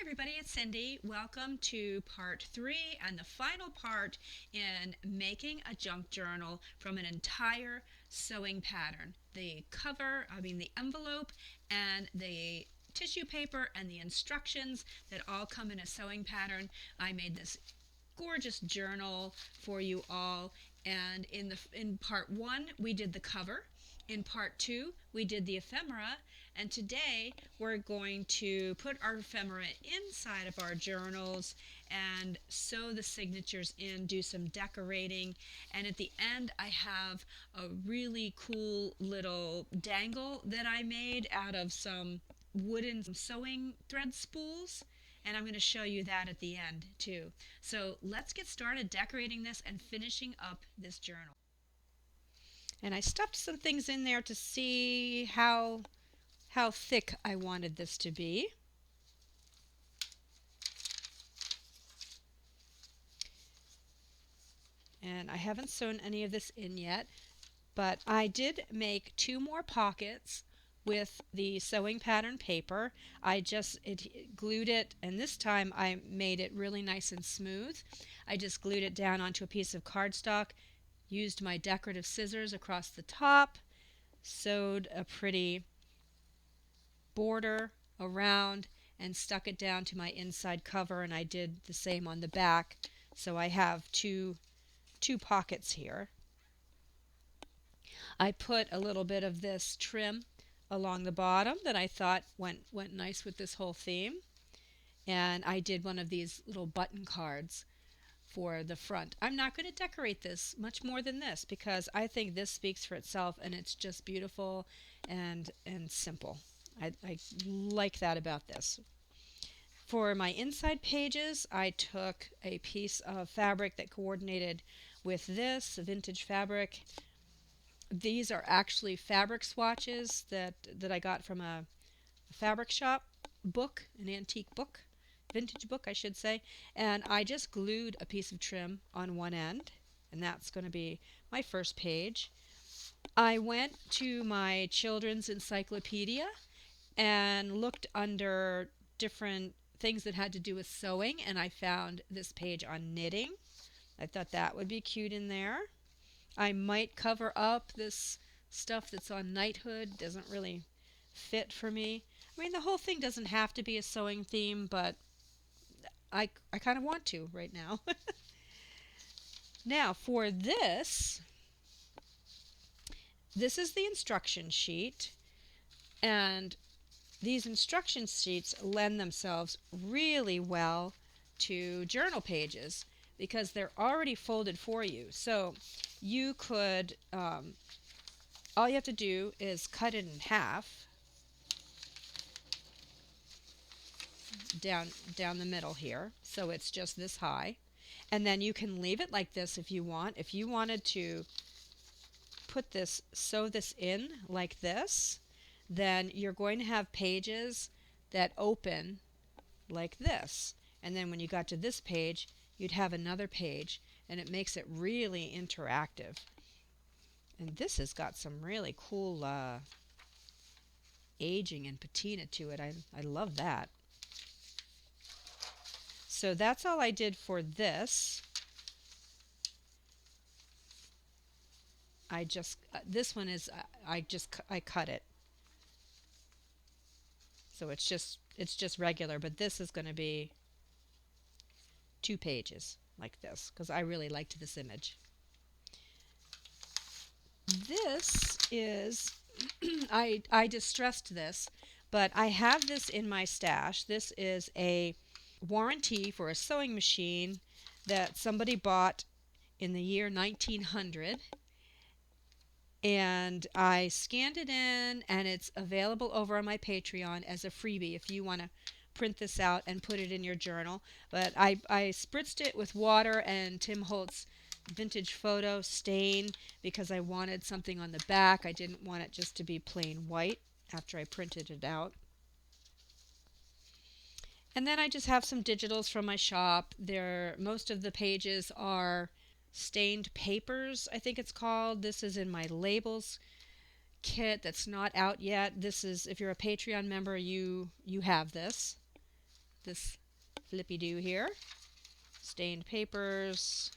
everybody, it's Cindy. Welcome to part 3 and the final part in making a junk journal from an entire sewing pattern. The envelope and the tissue paper and the instructions that all come in a sewing pattern. I made this gorgeous journal for you all, and in part 1 we did the cover. In part 2 we did the ephemera, and today we're going to put our ephemera inside of our journals and sew the signatures in, do some decorating, and at the end I have a really cool little dangle that I made out of some wooden sewing thread spools, and I'm going to show you that at the end too. So let's get started decorating this and finishing up this journal. And I stuffed some things in there to see how thick I wanted this to be. And I haven't sewn any of this in yet, but I did make 2 more pockets with the sewing pattern paper. I just glued it, and this time I made it really nice and smooth. I just glued it down onto a piece of cardstock, used my decorative scissors across the top, sewed a pretty border around, and stuck it down to my inside cover, and I did the same on the back. So I have two pockets here. I put a little bit of this trim along the bottom that I thought went nice with this whole theme. And I did one of these little button cards for the front. I'm not going to decorate this much more than this because I think this speaks for itself, and it's just beautiful and simple. I like that about this. For my inside pages, I took a piece of fabric that coordinated with this vintage fabric. These are actually fabric swatches that I got from a fabric shop book, an antique book, vintage book I should say, and I just glued a piece of trim on one end, and that's going to be my first page. I went to my children's encyclopedia and looked under different things that had to do with sewing, and I found this page on knitting. I thought that would be cute in there. I might cover up this stuff that's on knighthood. Doesn't really fit for me. I mean, the whole thing doesn't have to be a sewing theme, but I kind of want to right now. Now for this is the instruction sheet, and these instruction sheets lend themselves really well to journal pages because they're already folded for you. So you could, all you have to do is cut it in half down the middle here, so it's just this high, and then you can leave it like this if you want. If you wanted to sew this in like this, then you're going to have pages that open like this, and then when you got to this page you'd have another page, and it makes it really interactive. And this has got some really cool aging and patina to it. I love that. So that's all I did for this. This one is I cut it. So it's just regular, but this is going to be 2 pages like this because I really liked this image. This is I distressed this, but I have this in my stash. This is a warranty for a sewing machine that somebody bought in the year 1900, and I scanned it in, and it's available over on my Patreon as a freebie if you want to print this out and put it in your journal. But I spritzed it with water and Tim Holtz vintage photo stain because I wanted something on the back. I didn't want it just to be plain white after I printed it out. And then I just have some digitals from my shop. Most of the pages are stained papers, I think it's called. This is in my labels kit that's not out yet. This is, if you're a Patreon member, you have this. this flippy-do here. Stained papers.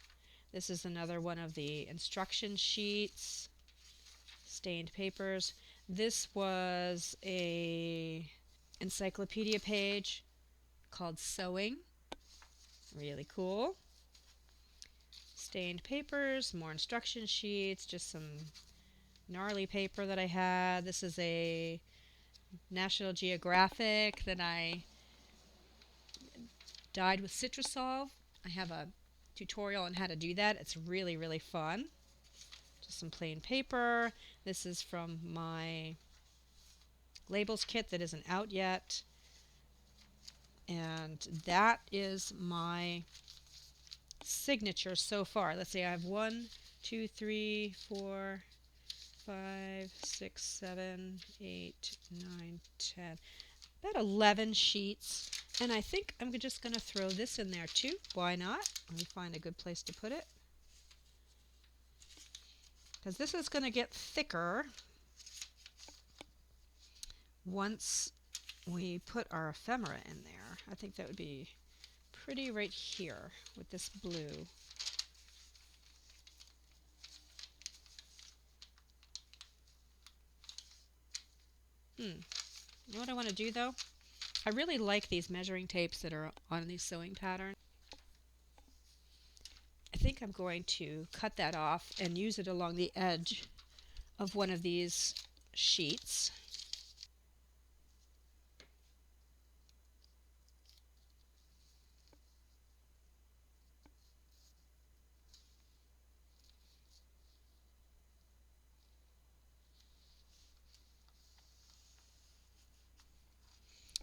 This is another one of the instruction sheets. Stained papers. This was a encyclopedia page called Sewing. Really cool. Stained papers, more instruction sheets, just some gnarly paper that I had. This is a National Geographic that I dyed with Citrusol. I have a tutorial on how to do that. It's really, really fun. Just some plain paper. This is from my labels kit that isn't out yet. And that is my signature so far. Let's see, I have 1, 2, 3, 4, 5, 6, 7, 8, 9, 10. About 11 sheets. And I think I'm just going to throw this in there too. Why not? Let me find a good place to put it. Because this is going to get thicker once we put our ephemera in there. I think that would be pretty right here with this blue. You know what I want to do though? I really like these measuring tapes that are on these sewing patterns. I think I'm going to cut that off and use it along the edge of one of these sheets.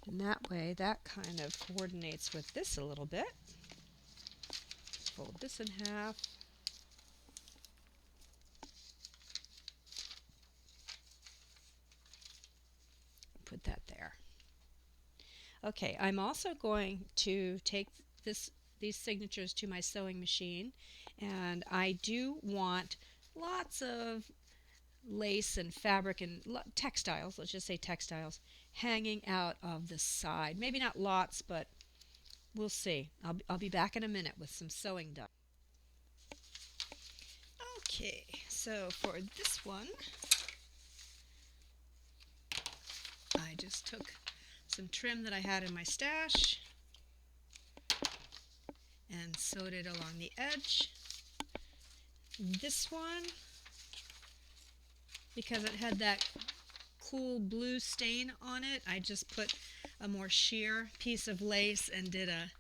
And that way, that kind of coordinates with this a little bit. Fold this in half. Put that there. Okay, I'm also going to take these signatures to my sewing machine, and I do want lots of lace and fabric and textiles, let's just say textiles, hanging out of the side. Maybe not lots, but we'll see. I'll be back in a minute with some sewing done. Okay, so for this one, I just took some trim that I had in my stash and sewed it along the edge. This one, because it had that cool blue stain on it, I just put a more sheer piece of lace and did a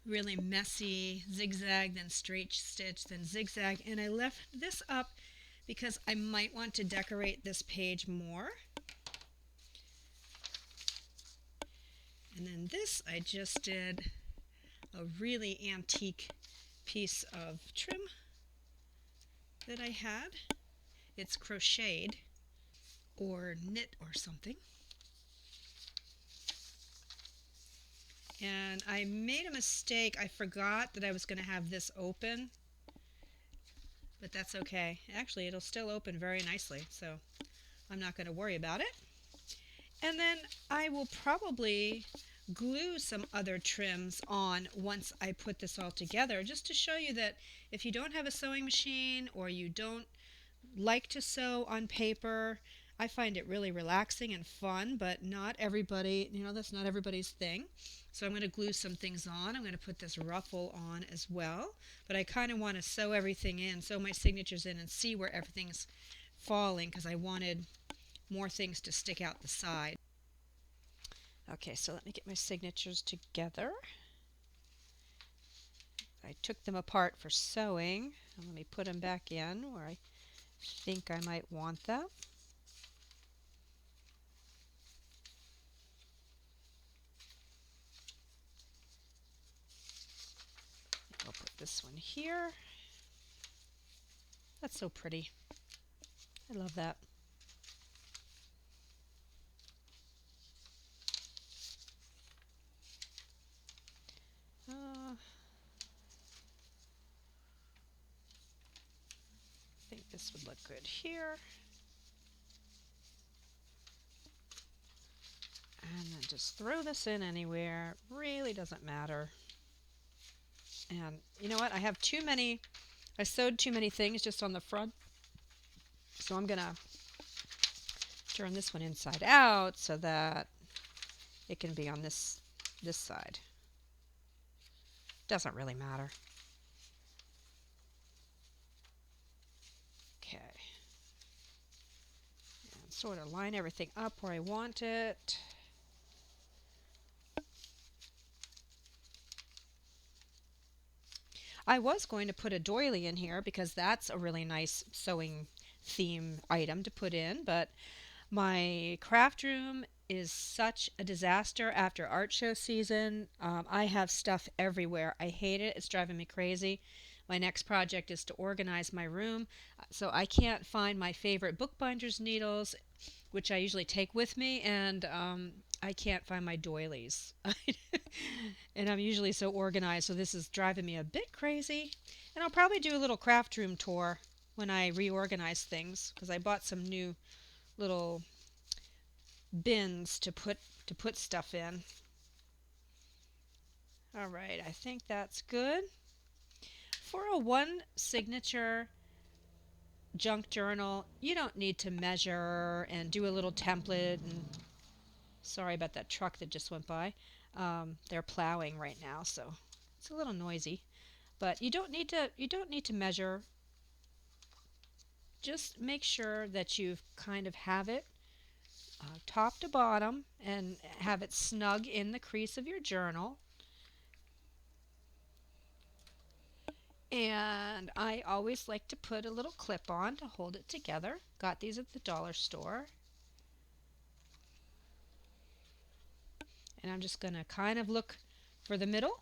really messy zigzag, then straight stitch, then zigzag, and I left this up because I might want to decorate this page more. And then this, I just did a really antique piece of trim that I had. It's crocheted or knit or something. And I made a mistake. I forgot that I was going to have this open, but that's okay. Actually, it'll still open very nicely, so I'm not going to worry about it. And then I will probably glue some other trims on once I put this all together, just to show you that if you don't have a sewing machine or you don't like to sew on paper, I find it really relaxing and fun, but not everybody, that's not everybody's thing. So I'm going to glue some things on. I'm going to put this ruffle on as well, but I kind of want to sew everything in, sew my signatures in and see where everything's falling because I wanted more things to stick out the side. Okay, so let me get my signatures together. I took them apart for sewing. And let me put them back in where I think I might want them. I'll put this one here. That's so pretty. I love that. I think this would look good here. And then just throw this in anywhere. Really doesn't matter. And you know what? I sewed too many things just on the front. So I'm going to turn this one inside out so that it can be on this side. Doesn't really matter. Okay. And sort of line everything up where I want it. I was going to put a doily in here because that's a really nice sewing theme item to put in, but my craft room is such a disaster after art show season. I have stuff everywhere. I hate it. It's driving me crazy. My next project is to organize my room, so I can't find my favorite bookbinder's needles, which I usually take with me, and I can't find my doilies. And I'm usually so organized, so this is driving me a bit crazy. And I'll probably do a little craft room tour when I reorganize things, because I bought some new little bins to put stuff in. All right, I think that's good. For a one signature junk journal, you don't need to measure and do a little template. And sorry about that truck that just went by. They're plowing right now, so it's a little noisy. But you don't need to measure. Just make sure that you kind of have it top to bottom and have it snug in the crease of your journal. And I always like to put a little clip on to hold it together. Got these at the dollar store. And I'm just going to kind of look for the middle.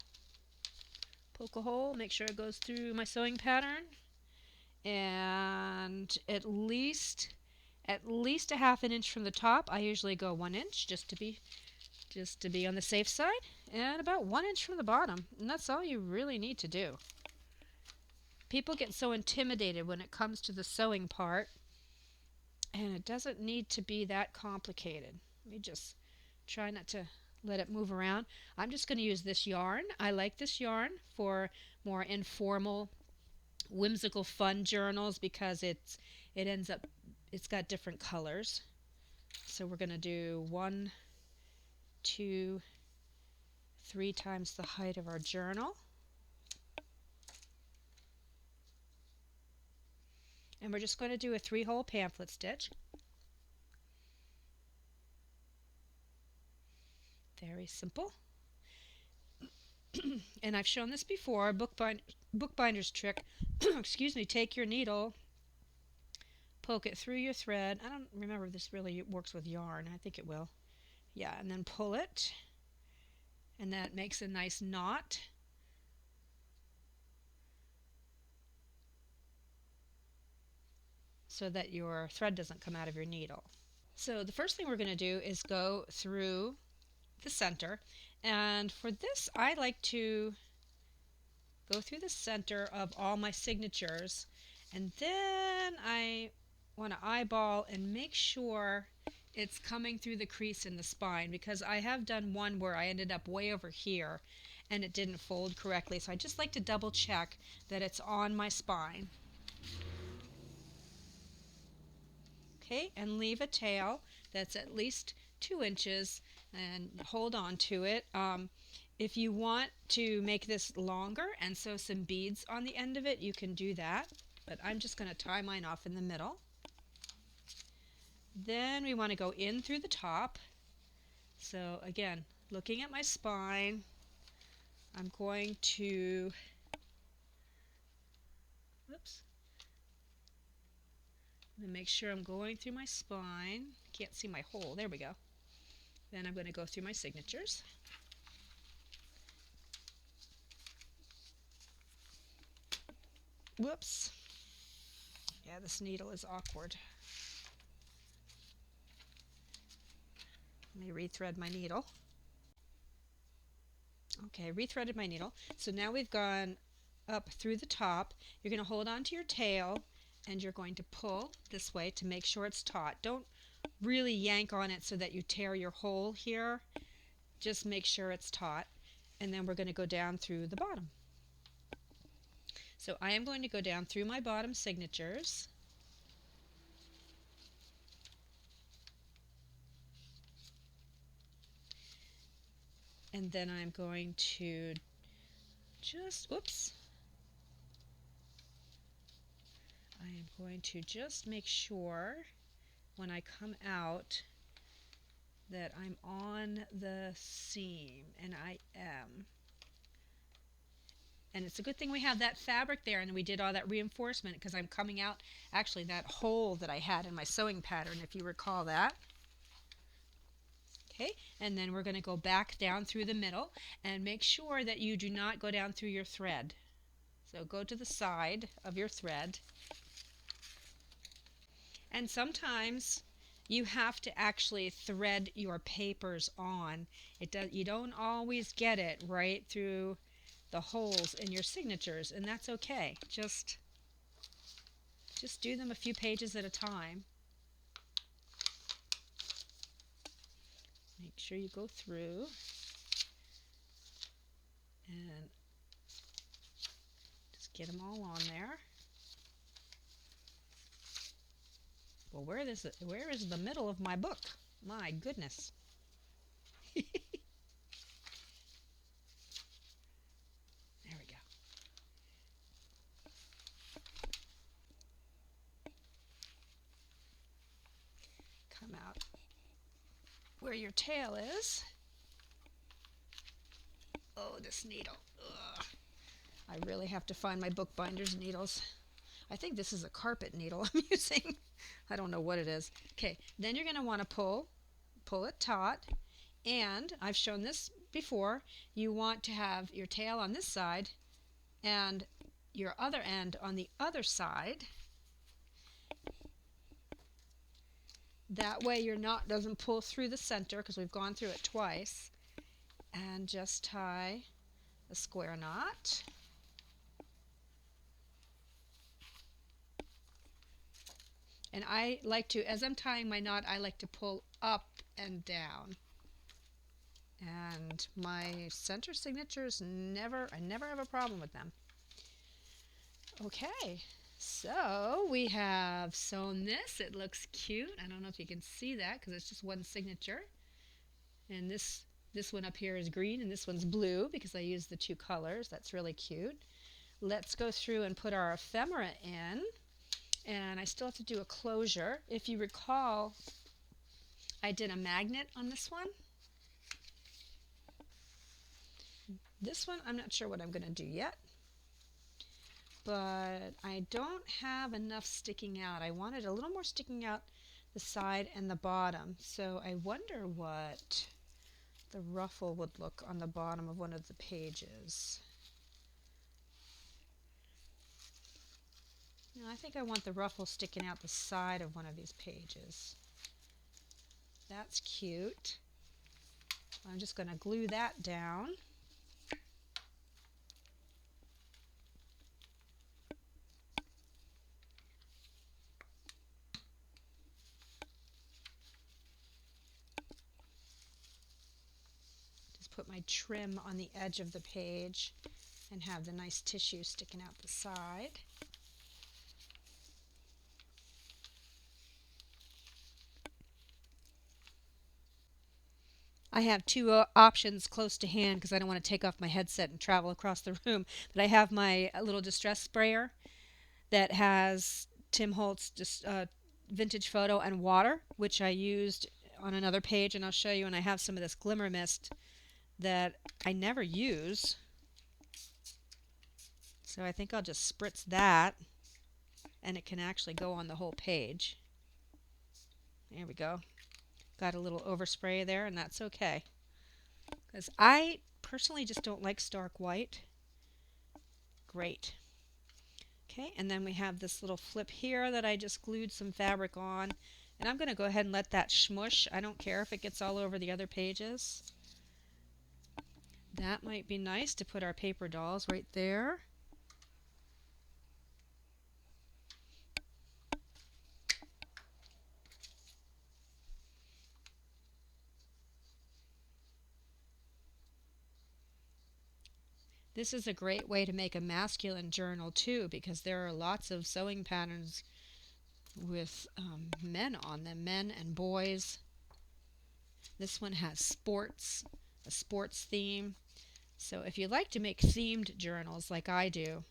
Poke a hole, make sure it goes through my sewing pattern. And at least a half an inch from the top. I usually go 1 inch just to be on the safe side, and about 1 inch from the bottom. And that's all you really need to do. People get so intimidated when it comes to the sewing part, and it doesn't need to be that complicated. Let me just try not to let it move around. I'm just going to use this yarn. I like this yarn for more informal, whimsical, fun journals because it's got different colors. So we're going to do 1, 2, 3 times the height of our journal. And we're just going to do a 3-hole pamphlet stitch. Very simple. And I've shown this before, bookbinder's trick. Excuse me, take your needle, poke it through your thread. I don't remember if this really works with yarn. I think it will. Yeah, and then pull it. And that makes a nice knot. So that your thread doesn't come out of your needle. So the first thing we're going to do is go through the center. And for this, I like to go through the center of all my signatures. And then I want to eyeball and make sure it's coming through the crease in the spine, because I have done one where I ended up way over here and it didn't fold correctly. So I just like to double check that it's on my spine. Okay, and leave a tail that's at least 2 inches and hold on to it. If you want to make this longer and sew some beads on the end of it, you can do that. But I'm just going to tie mine off in the middle. Then we want to go in through the top. So again, looking at my spine, I'm going to, make sure I'm going through my spine. Can't see my hole. There we go. Then I'm going to go through my signatures. Whoops. Yeah, this needle is awkward. Let me rethread my needle. Okay, rethreaded my needle. So now we've gone up through the top. You're going to hold on to your tail and you're going to pull this way to make sure it's taut. Don't really yank on it so that you tear your hole here. Just make sure it's taut. And then we're going to go down through the bottom. So I am going to go down through my bottom signatures. And then I'm going to I am going to just make sure when I come out that I'm on the seam, and I am. And it's a good thing we have that fabric there and we did all that reinforcement, because I'm coming out actually that hole that I had in my sewing pattern, if you recall that. Okay, and then we're going to go back down through the middle and make sure that you do not go down through your thread. So go to the side of your thread. And sometimes you have to actually thread your papers on. You don't always get it right through the holes in your signatures, and that's okay. Just do them a few pages at a time. Make sure you go through and just get them all on there. Well, where is the middle of my book? My goodness. There we go. Come out where your tail is. Oh, this needle. Ugh. I really have to find my bookbinder's needles. I think this is a carpet needle I'm using. I don't know what it is. Okay, then you're going to want to pull it taut, and I've shown this before. You want to have your tail on this side and your other end on the other side. That way your knot doesn't pull through the center, because we've gone through it twice. And just tie a square knot. And I like to, as I'm tying my knot, I like to pull up and down. And my center signatures, I never have a problem with them. Okay, so we have sewn this. It looks cute. I don't know if you can see that because it's just one signature. And this one up here is green and this one's blue because I used the two colors. That's really cute. Let's go through and put our ephemera in. And I still have to do a closure. If you recall, I did a magnet on this one. This one, I'm not sure what I'm going to do yet. But I don't have enough sticking out. I wanted a little more sticking out the side and the bottom. So I wonder what the ruffle would look on the bottom of one of the pages. No, I think I want the ruffle sticking out the side of one of these pages. That's cute. I'm just going to glue that down. Just put my trim on the edge of the page and have the nice tissue sticking out the side. I have two options close to hand because I don't want to take off my headset and travel across the room. But I have my little distress sprayer that has Tim Holtz vintage photo and water, which I used on another page, and I'll show you. And I have some of this glimmer mist that I never use. So I think I'll just spritz that, and it can actually go on the whole page. There we go. Got a little overspray there, and that's okay. Because I personally just don't like stark white. Great. Okay, and then we have this little flip here that I just glued some fabric on. And I'm going to go ahead and let that smush. I don't care if it gets all over the other pages. That might be nice to put our paper dolls right there. This is a great way to make a masculine journal too, because there are lots of sewing patterns with men on them, men and boys. This one has sports, a sports theme. So if you like to make themed journals like I do,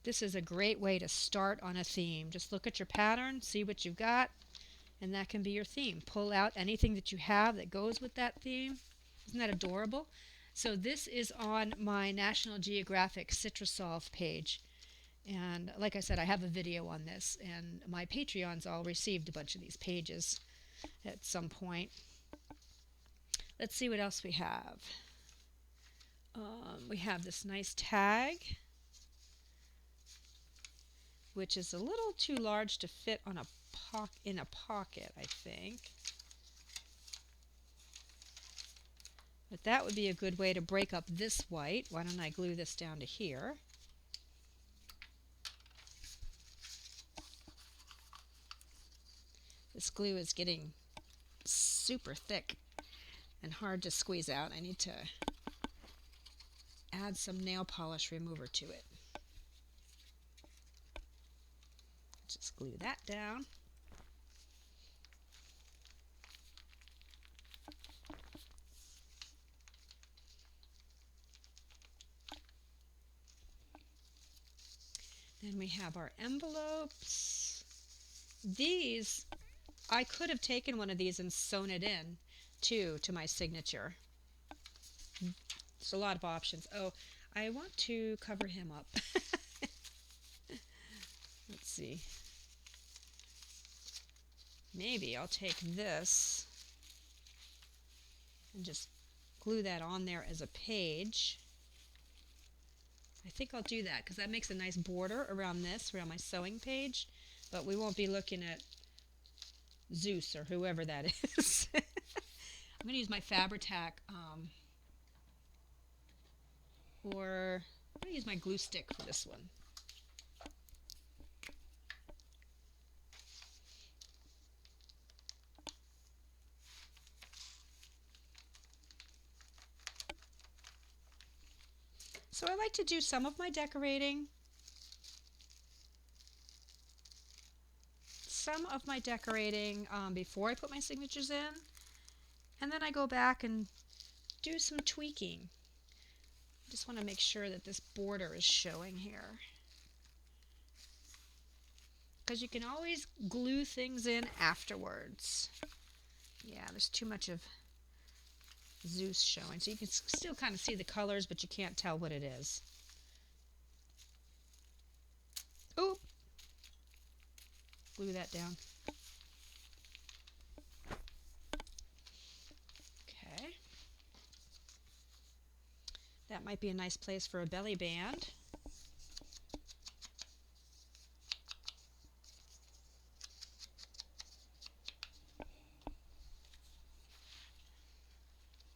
this is a great way to start on a theme. Just look at your pattern, see what you've got, and that can be your theme. Pull out anything that you have that goes with that theme. Isn't that adorable? So this is on my National Geographic Citrusolve page. And like I said, I have a video on this, and my Patreons all received a bunch of these pages at some point. Let's see what else we have. We have this nice tag, which is a little too large to fit on in a pocket, I think. But that would be a good way to break up this white. Why don't I glue this down to here? This glue is getting super thick and hard to squeeze out. I need to add some nail polish remover to it. Just glue that down. Then we have our envelopes. These, I could have taken one of these and sewn it in too to my signature. There's a lot of options. Oh, I want to cover him up. Let's see. Maybe I'll take this and just glue that on there as a page. I think I'll do that because that makes a nice border around this, around my sewing page, but we won't be looking at Zeus or whoever that is. I'm going to use my Fabri-Tac, or I'm going to use my glue stick for this one. So I like to do some of my decorating. Before I put my signatures in, and then I go back and do some tweaking. I just want to make sure that this border is showing here, because you can always glue things in afterwards. Yeah, there's too much of Zeus showing, so you can still kind of see the colors, but you can't tell what it is. Oop! Glue that down. Okay. That might be a nice place for a belly band.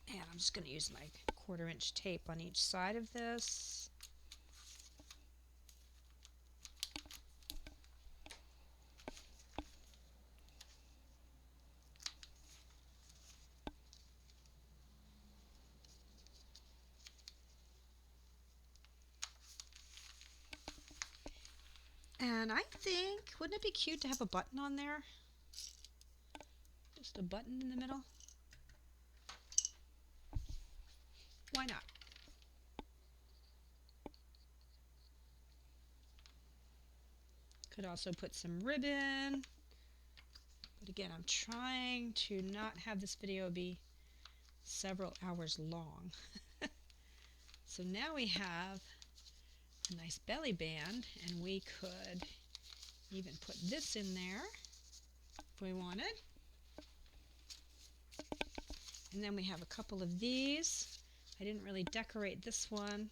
And I'm just going to use my 1/4-inch tape on each side of this. And I think, wouldn't it be cute to have a button on there? Just a button in the middle? Why not? Could also put some ribbon. But again, I'm trying to not have this video be several hours long. So now we have a nice belly band, and we could even put this in there if we wanted. And then we have a couple of these. I didn't really decorate this one.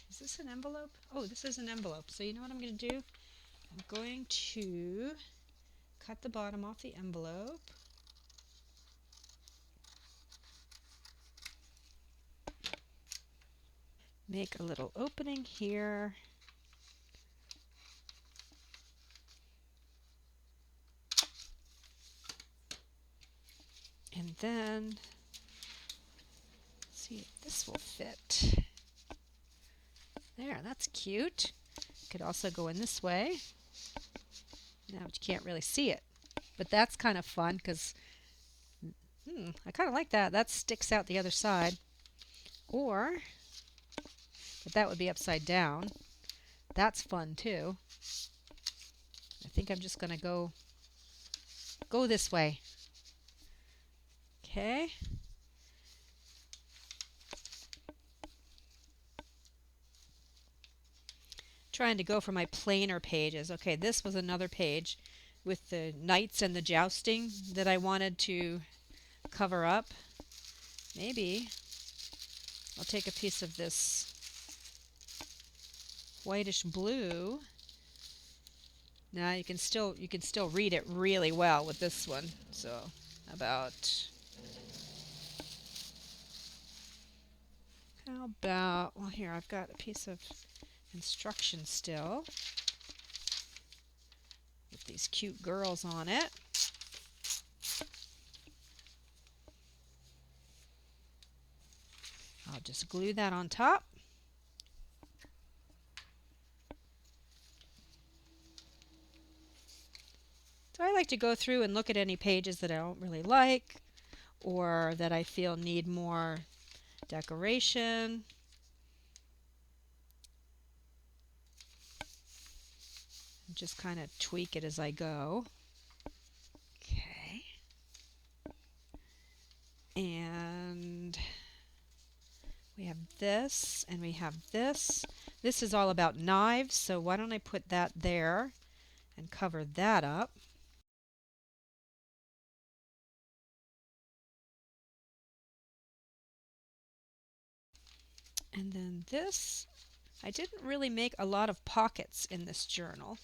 Is this an envelope? Oh, this is an envelope. So you know what I'm going to do? I'm going to cut the bottom off the envelope. Make a little opening here. And then, let's see if this will fit. There, that's cute. Could also go in this way. Now you can't really see it, but that's kind of fun because I kind of like that. That sticks out the other side. Or, but that would be upside down. That's fun too. I think I'm just going to go this way. Okay. Trying to go for my plainer pages. Okay, this was another page with the knights and the jousting that I wanted to cover up. Maybe I'll take a piece of this whitish blue. Now you can still read it really well with this one. So how about, well, here I've got a piece of instruction still with these cute girls on it. I'll just glue that on top. So I like to go through and look at any pages that I don't really like or that I feel need more decoration. And just kind of tweak it as I go. Okay. And we have this and we have this. This is all about knives, so why don't I put that there and cover that up. And then this, I didn't really make a lot of pockets in this journal.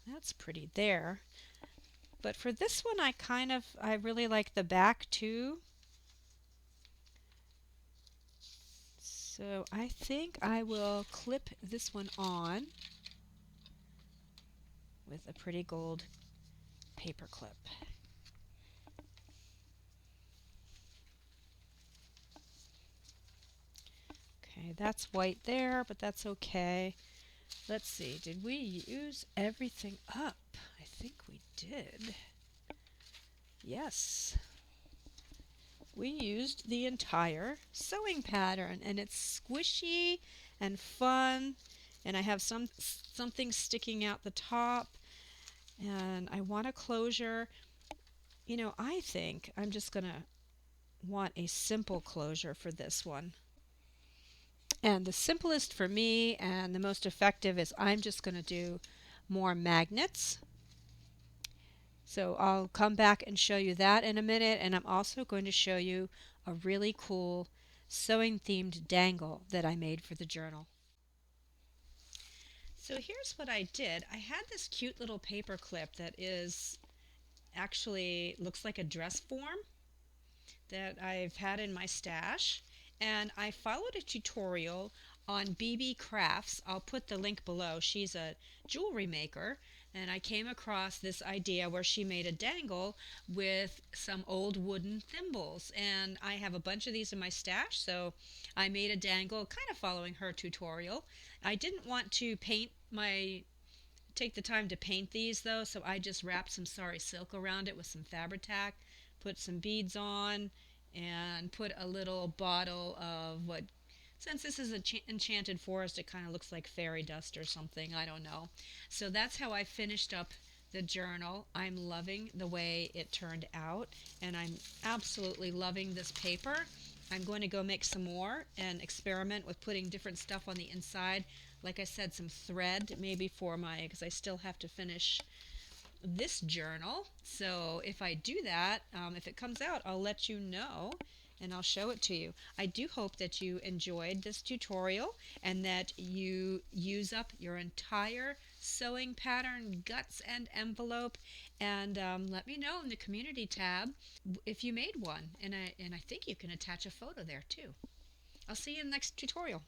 That's pretty there. But for this one, I really like the back too. So I think I will clip this one on with a pretty gold paper clip. Okay, that's white there, but that's okay. Let's see, did we use everything up? I think we did. Yes. We used the entire sewing pattern, and it's squishy and fun, and I have something sticking out the top, and I want a closure. You know, I think I'm just going to want a simple closure for this one. And the simplest for me and the most effective is I'm just going to do more magnets. So I'll come back and show you that in a minute, and I'm also going to show you a really cool sewing themed dangle that I made for the journal. So here's what I did. I had this cute little paper clip that is actually looks like a dress form that I've had in my stash, and I followed a tutorial on BB Crafts. I'll put the link below. She's a jewelry maker, and I came across this idea where she made a dangle with some old wooden thimbles, and I have a bunch of these in my stash, so I made a dangle kind of following her tutorial. I didn't want to take the time to paint these though, so I just wrapped some sari silk around it with some Fabri-Tac, put some beads on, and put a little bottle of what, since this is an enchanted forest, it kind of looks like fairy dust or something, I don't know. So that's how I finished up the journal. I'm loving the way it turned out, and I'm absolutely loving this paper. I'm going to go make some more and experiment with putting different stuff on the inside. Like I said, some thread maybe for because I still have to finish this journal. So if I do that, if it comes out, I'll let you know and I'll show it to you. I do hope that you enjoyed this tutorial and that you use up your entire sewing pattern, guts and envelope, and let me know in the community tab if you made one, and I think you can attach a photo there too. I'll see you in the next tutorial.